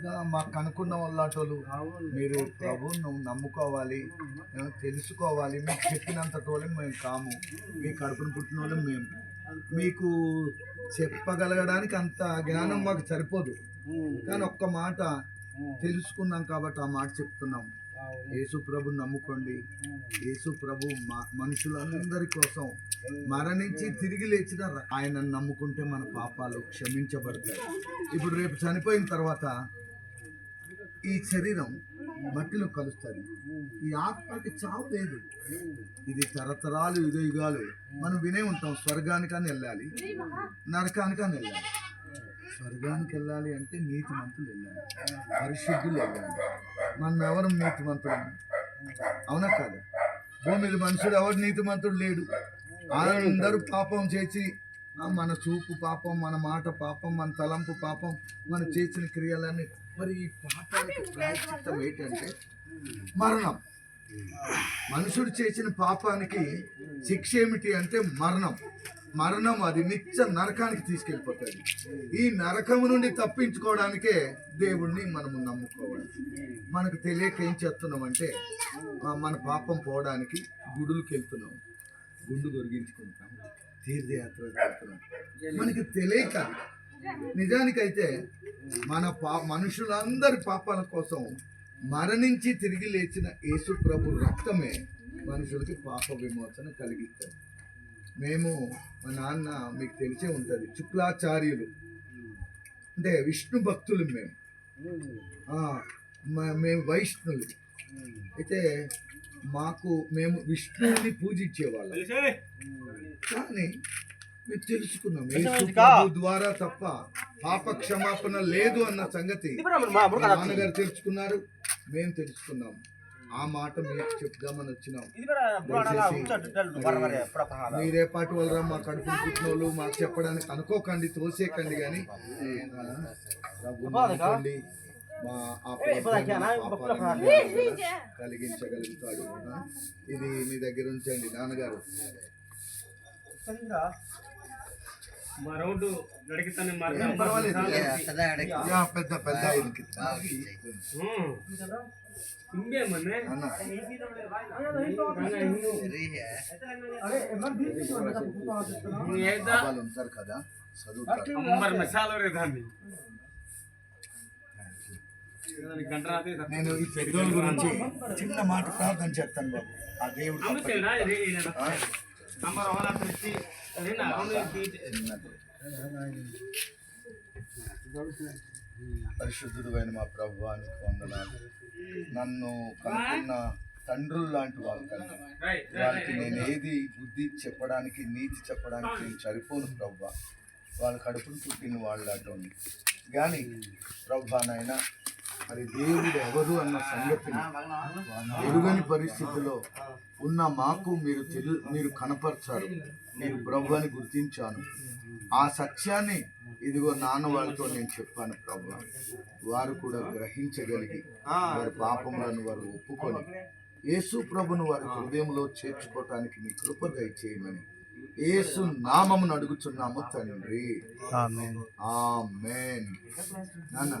ఇంకా మాకు కనుక్కున్న వాళ్ళటోళ్ళు మీరు ప్రభువును నమ్ముకోవాలి, తెలుసుకోవాలి. మీకు చెప్పినంత తోలే మేము కాము, మీ కడుపును పుట్టిన వాళ్ళం మేము. మీకు చెప్పగలగడానికి అంత జ్ఞానం మాకు సరిపోదు, కానీ ఒక్క మాట తెలుసుకున్నాం కాబట్టి ఆ మాట చెప్తున్నాం. యేసు ప్రభుని నమ్ముకోండి. యేసు ప్రభు మనుషులందరి కోసం మరణించి తిరిగి లేచిన ఆయన నమ్ముకుంటే మన పాపాలు క్షమించబడతాయి. ఇప్పుడు రేపు చనిపోయిన తర్వాత ఈ శరీరం మట్టిలో కలుస్తుంది. ఈ ఆత్మకి చావు లేదు. ఇది తరతరాలు యుగాలు మనం వినే ఉంటాం. స్వర్గానికని వెళ్ళాలి, నరకానికని వెళ్ళాలి. స్వర్గానికి వెళ్ళాలి అంటే నీతిమంతులు వెళ్ళాలి, పరిశుద్ధులు వెళ్ళాలి. మనం ఎవరు నీతిమంతులు? అవునా కాదు? భూమి మీద మనుషుడు ఎవరు నీతిమంతుడు లేడు. అందరూ పాపం చేసి, మన చూపు పాపం, మన మాట పాపం, మన తలంపు పాపం, మన చేసిన క్రియలన్నీ. మరి ఈ పాపానికి ప్రాయశ్చిత్తం ఏంటంటే మరణం. మనుషుడు చేసిన పాపానికి శిక్ష ఏమిటి అంటే మరణం. మరణం అది నిత్య నరకానికి తీసుకెళ్ళిపోతుంది. ఈ నరకము నుండి తప్పించుకోవడానికే దేవుణ్ణి మనము నమ్ముకోవాలి. మనకు తెలియక ఏం చేస్తున్నామంటే మన పాపం పోవడానికి గుడులకు వెళ్తున్నాం, గుండు గొరిగించుకుంటాం, తీర్థయాత్రలకు వెళ్తున్నాం. మనకి తెలియక నిజానికైతే మన మనుషులందరి పాపాల కోసం మరణించి తిరిగి లేచిన యేసు ప్రభు రక్తమే మనుషులకి పాప విమోచన కలిగిస్తుంది. మేము మా నాన్న మీకు తెలిసే ఉంటుంది, శుక్లాచార్యులు అంటే విష్ణు భక్తులు. మేము వైష్ణులు అయితే మేము విష్ణువుని పూజించేవాళ్ళం. కానీ మేము తెలుసుకున్నాం యేసు ప్రభు ద్వారా తప్ప పాప క్షమాపణ లేదు అన్న సంగతి నాన్నగారు తెలుసుకున్నారు, మేము తెలుసుకున్నాం. ఆ మాట మీకు చెప్దామని వచ్చినాం. మీరే పాటి వాళ్ళరా మా కడుపులు పుట్టిన వాళ్ళు మాకు చెప్పడానికి అనుకోకండి, తోసేకండి. కానీ మా కలిగించగలుగుతాడు. ఇది మీ దగ్గర ఉంచండి నాన్నగారు. పెద్ద పెద్ద ఉంటారు కదా, నేను ఈ పెద్దోళ్ళ గురించి చిన్న మాట ప్రార్థన చెప్తాను బాబు. ఆ దేవుడు పరిశుద్ధుడు అయిన మా ప్రభువానికి వందనాలు. నన్ను కనుక్కున్న తండ్రులు లాంటి వాళ్ళకి నేను ఏది బుద్ధి చెప్పడానికి, నీతి చెప్పడానికి నేను సరిపోను ప్రభువా. వాళ్ళ కడుపును పుట్టిన వాళ్ళు అటువంటి. కానీ ప్రభువానైనా మరి దేవుడు ఎవరు అన్న సంగతిని ఎరుగని పరిస్థితిలో ఉన్న మాకు మీరు కనపరిచారు. మీరు ప్రభు అని గుర్తించాను. ఆ సత్యాన్ని ఇదిగో నాన్న వాళ్ళతో నేను చెప్పాను ప్రభు. వారు కూడా గ్రహించగలిగి వారి పాపములను వారు ఒప్పుకొని యేసు ప్రభును వారి హృదయంలో చేర్చుకోవటానికి మీ కృప దయచేయమని యేసు నామమును అడుగుచున్నాము తండ్రి. ఆమేన్. నాన్న